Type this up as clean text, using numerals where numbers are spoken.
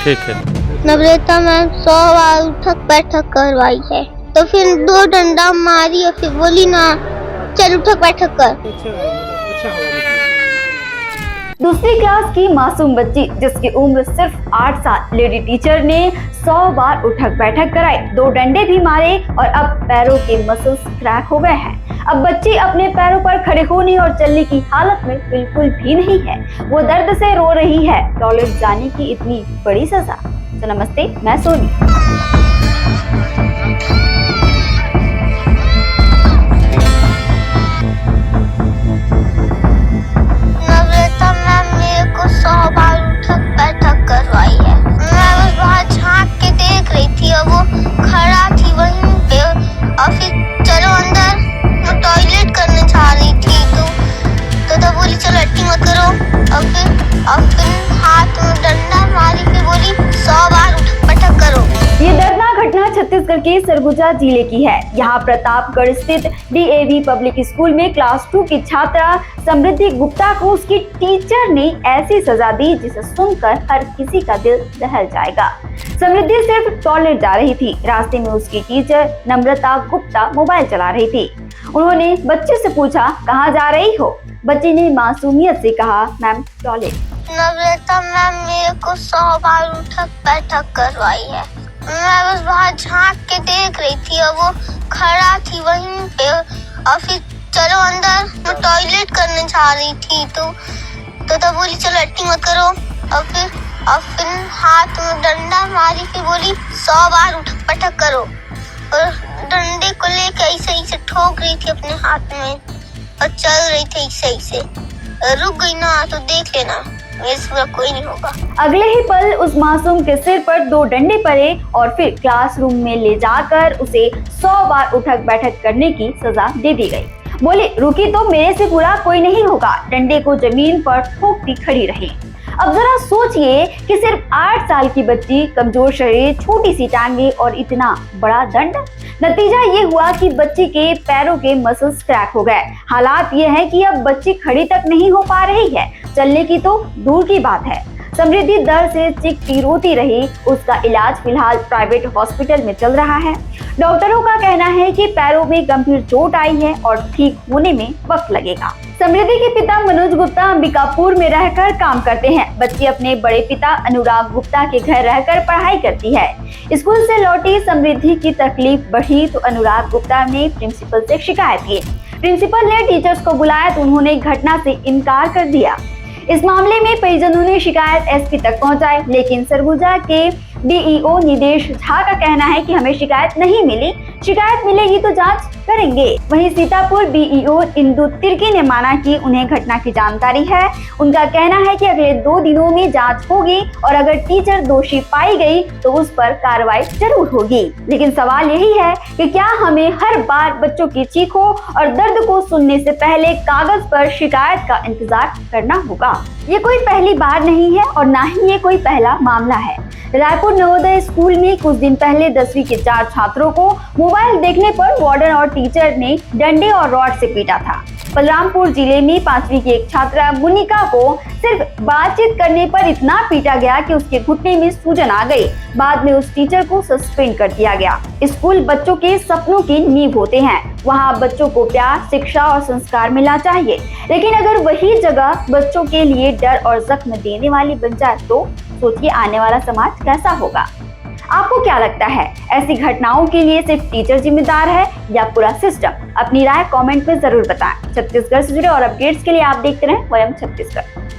ठीक है। नवनीता मैम 100 बार उठक बैठक करवाई है, तो फिर 2 डंडा मारी और फिर बोली ना चल उठक बैठक कर। दूसरी क्लास की मासूम बच्ची जिसकी उम्र सिर्फ 8 साल, लेडी टीचर ने 100 बार उठक बैठक कराई, 2 डंडे भी मारे और अब पैरों के मसल्स क्रैक हो गए हैं। अब बच्ची अपने पैरों पर खड़े होने और चलने की हालत में बिल्कुल भी नहीं है। वो दर्द से रो रही है। टॉयलेट जाने की इतनी बड़ी सजा। तो नमस्ते, मैं सोनी। छत्तीसगढ़ के सरगुजा जिले की है। यहाँ प्रतापगढ़ स्थित DAV पब्लिक स्कूल में क्लास 2 की छात्रा समृद्धि गुप्ता को उसकी टीचर ने ऐसी सजा दी जिसे सुनकर हर किसी का दिल दहल जाएगा। समृद्धि सिर्फ टॉयलेट जा रही थी। रास्ते में उसकी टीचर नम्रता गुप्ता मोबाइल चला रही थी। उन्होंने बच्चे से पूछा, कहाँ जा रही हो? बच्ची ने मासूमियत से कहा, मैम टॉयलेट। नम्रता मैम मेरे को 100 बार उठक बैठक करवाई है। मैं बस बाहर झांक के देख रही थी और वो खड़ा थी वहीं पे, और फिर चलो अंदर, मैं टॉयलेट करने जा रही थी तो बोली चलो अट्टी मत करो, और फिर हाथ में डंडा मारी, फिर बोली 100 बार उठक बैठक करो, और डंडे को लेके ऐसे ठोक रही थी अपने हाथ में और चल रही थी ऐसे। रुक गई ना तो देख लेना, कोई नहीं होगा। अगले ही पल उस मासूम के सिर पर 2 डंडे पड़े और फिर क्लासरूम में ले जाकर उसे 100 बार उठक बैठक करने की सजा दे दी गई। बोले, रुकी तो मेरे से बुरा कोई नहीं होगा। डंडे को जमीन पर ठोकती खड़ी रही। अब जरा सोचिए कि सिर्फ 8 साल की बच्ची, कमजोर शरीर, छोटी सी टांगे और इतना बड़ा दंड। नतीजा ये हुआ कि बच्ची के पैरों के मसल्स क्रैक हो गए। हालात ये है कि अब बच्ची खड़ी तक नहीं हो पा रही है, चलने की तो दूर की बात है। समृद्धि दर्द से चीखती रोती रही। उसका इलाज फिलहाल प्राइवेट हॉस्पिटल में चल रहा है। डॉक्टरों का कहना है कि पैरों में गंभीर चोट आई है और ठीक होने में वक्त लगेगा। समृद्धि के पिता मनोज गुप्ता अंबिकापुर में रहकर काम करते हैं। बच्ची अपने बड़े पिता अनुराग गुप्ता के घर रहकर पढ़ाई करती है। स्कूल से लौटी समृद्धि की तकलीफ बढ़ी तो अनुराग गुप्ता ने प्रिंसिपल से शिकायत की। प्रिंसिपल ने टीचर्स को बुलाया तो उन्होंने घटना से इनकार कर दिया। इस मामले में परिजनों ने शिकायत SP तक पहुंचाई, लेकिन सरगुजा के DEO निदेश झा का कहना है कि हमें शिकायत नहीं मिली, शिकायत मिलेगी तो जांच करेंगे। वहीं सीतापुर BEO इंदु तिर्की ने माना कि उन्हें घटना की जानकारी है। उनका कहना है कि अगले 2 दिनों में जांच होगी और अगर टीचर दोषी पाई गई तो उस पर कार्रवाई जरूर होगी। लेकिन सवाल यही है कि क्या हमें हर बार बच्चों की चीखों और दर्द को सुनने से पहले कागज पर शिकायत का इंतजार करना होगा? ये कोई पहली बार नहीं है और ना ही ये कोई पहला मामला है। रायपुर नवोदय स्कूल में कुछ दिन पहले 10वीं के 4 छात्रों को मोबाइल देखने पर वार्डन और टीचर ने डंडे और रॉड से पीटा था। बलरामपुर जिले में 5वीं की एक छात्रा मुनिका को सिर्फ बातचीत करने पर इतना पीटा गया कि उसके घुटने में सूजन आ गई। बाद में उस टीचर को सस्पेंड कर दिया गया। स्कूल बच्चों के सपनों की नींव होते हैं। वहाँ बच्चों को प्यार, शिक्षा और संस्कार मिलना चाहिए, लेकिन अगर वही जगह बच्चों के लिए डर और जख्म देने वाली बन जाए तो सोचिए आने वाला समाज कैसा होगा। आपको क्या लगता है, ऐसी घटनाओं के लिए सिर्फ टीचर जिम्मेदार है या पूरा सिस्टम? अपनी राय कमेंट में जरूर बताएं। छत्तीसगढ़ से जुड़े और अपडेट्स के लिए आप देखते रहें वयम छत्तीसगढ़।